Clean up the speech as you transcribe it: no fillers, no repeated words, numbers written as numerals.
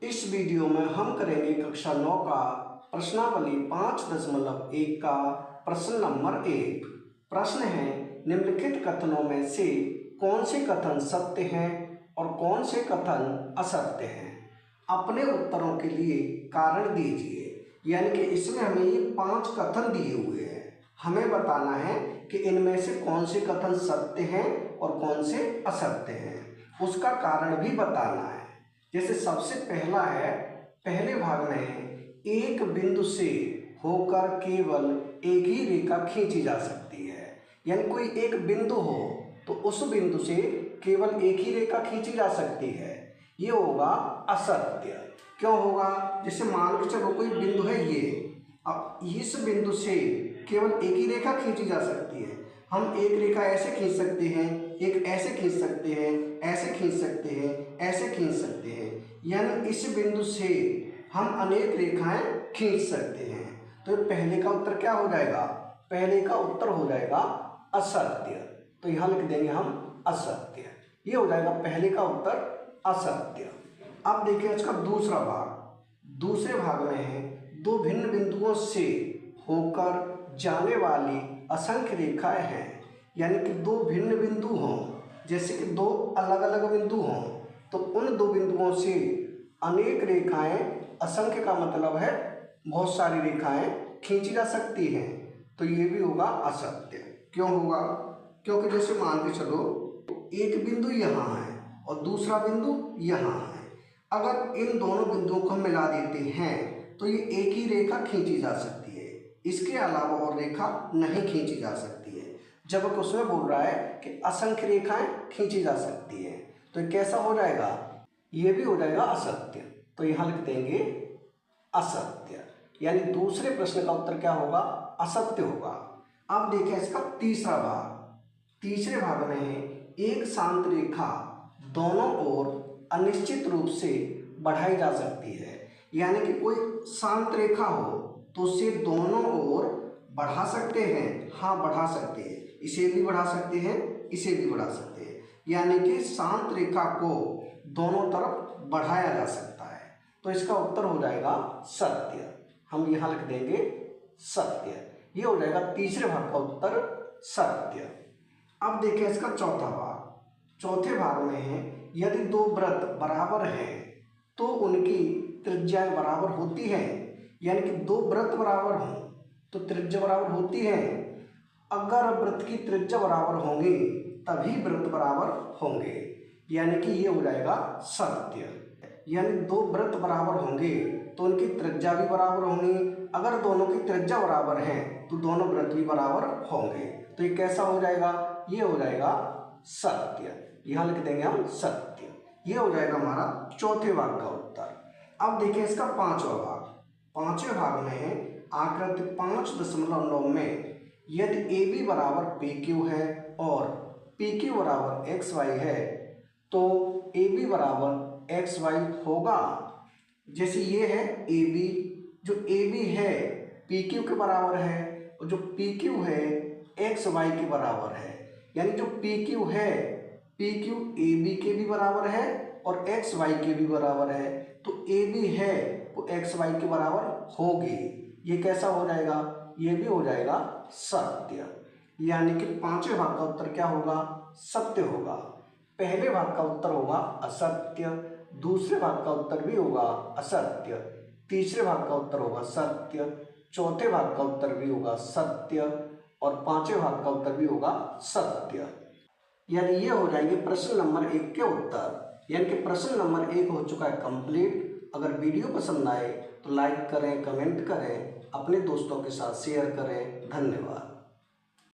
इस वीडियो में हम करेंगे कक्षा 9 का प्रश्नावली 5.1 का प्रश्न नंबर 1। प्रश्न है, निम्नलिखित कथनों में से कौन से कथन सत्य हैं और कौन से कथन असत्य हैं। अपने उत्तरों के लिए कारण दीजिए। यानी कि इसमें हमें ये 5 कथन दिए हुए हैं, हमें बताना है कि इनमें से कौन से कथन सत्य हैं और कौन से असत्य हैं, उसका कारण भी बताना है। जैसे सबसे पहला है, पहले भाग में है, एक बिंदु से होकर केवल एक ही रेखा खींची जा सकती है। यानी कोई एक बिंदु हो तो उस बिंदु से केवल एक ही रेखा खींची जा सकती है, ये होगा असत्य। क्यों होगा? जैसे मान के चलो कोई बिंदु है ये, अब इस बिंदु से केवल एक ही रेखा खींची जा सकती है। हम एक रेखा ऐसे खींच सकते हैं, एक ऐसे खींच सकते हैं, ऐसे खींच सकते हैं, ऐसे खींच सकते हैं। यानी इस बिंदु से हम अनेक रेखाएं खींच सकते हैं। तो पहले का उत्तर क्या हो जाएगा? पहले का उत्तर हो जाएगा असत्य। तो यहाँ लिख देंगे हम असत्य, ये हो जाएगा पहले का उत्तर असत्य। अब देखिए इसका दूसरा भाग। दूसरे भाग में है, दो भिन्न बिंदुओं से होकर जाने वाली असंख्य रेखाएं हैं। यानी कि दो भिन्न बिंदु हों, जैसे कि दो अलग अलग बिंदु हों, तो उन दो बिंदुओं से अनेक रेखाएं, असंख्य का मतलब है बहुत सारी रेखाएं खींची जा सकती हैं। तो ये भी होगा असत्य। क्यों होगा? क्योंकि जैसे मान के चलो एक बिंदु यहाँ है और दूसरा बिंदु यहाँ है। अगर इन दोनों बिंदुओं को हम मिला देते हैं तो ये एक ही रेखा खींची जा सकती है, इसके अलावा और रेखा नहीं खींची जा सकती है। जबकि उसमें बोल रहा है कि असंख्य रेखाएं खींची जा सकती है, तो ये कैसा हो जाएगा? ये भी हो जाएगा असत्य। तो यहाँ लिख देंगे असत्य। यानी दूसरे प्रश्न का उत्तर क्या होगा? असत्य होगा। अब देखें इसका तीसरा भाग। तीसरे भाग में है, एक शांत रेखा दोनों ओर अनिश्चित रूप से बढ़ाई जा सकती है। यानी कि कोई शांत रेखा हो तो उसे दोनों ओर बढ़ा सकते हैं। हाँ, बढ़ा सकते हैं, इसे भी बढ़ा सकते हैं, इसे भी बढ़ा सकते हैं। यानी कि शांत रेखा को दोनों तरफ बढ़ाया जा सकता है। तो इसका उत्तर हो जाएगा सत्य। हम यहाँ लिख देंगे सत्य, ये हो जाएगा तीसरे भाग का उत्तर सत्य। अब देखिए इसका चौथा भाग। चौथे भाग में है, यदि दो वृत्त बराबर हैं तो उनकी त्रिज्याएं बराबर होती हैं। यानी कि दो वृत्त बराबर हों तो त्रिज्या बराबर होती है। अगर वृत्त की त्रिज्या बराबर होंगी तभी वृत्त बराबर होंगे। यानी कि ये हो जाएगा सत्य। यानी दो वृत्त बराबर होंगे तो उनकी त्रिज्या भी बराबर होंगी। अगर दोनों की त्रिज्या बराबर है तो दोनों वृत्त भी बराबर होंगे। तो ये कैसा हो जाएगा? ये हो जाएगा सत्य। यहाँ लिख देंगे हम सत्य। ये हो जाएगा हमारा चौथे भाग का उत्तर। अब देखिए इसका पांचवा भाग। पांचवें भाग में है, आकृति 5.9 में यदि ए बी बराबर पी क्यू है और पी क्यू बराबर एक्स वाई है तो ए बी बराबर एक्स वाई होगा। जैसे ये है ए बी, जो ए बी है पी क्यू के बराबर है और जो पी क्यू है एक्स वाई के बराबर है। यानी जो पी क्यू है, पी क्यू ए बी के भी बराबर है और एक्स वाई के भी बराबर है। तो ए बी है वो एक्स वाई के बराबर होगी। ये कैसा हो जाएगा? ये भी हो जाएगा सत्य। यानी कि पांचवें भाग का उत्तर क्या होगा? सत्य होगा। पहले भाग का उत्तर होगा असत्य, दूसरे भाग का उत्तर भी होगा असत्य, तीसरे भाग का उत्तर होगा सत्य, चौथे भाग का उत्तर भी होगा सत्य और पांचवें भाग का उत्तर भी होगा सत्य। यानी ये हो जाएंगे प्रश्न नंबर 1 के उत्तर। यानी कि प्रश्न नंबर 1 हो चुका है कंप्लीट। अगर वीडियो पसंद आए तो लाइक करें, कमेंट करें, अपने दोस्तों के साथ शेयर करें। धन्यवाद।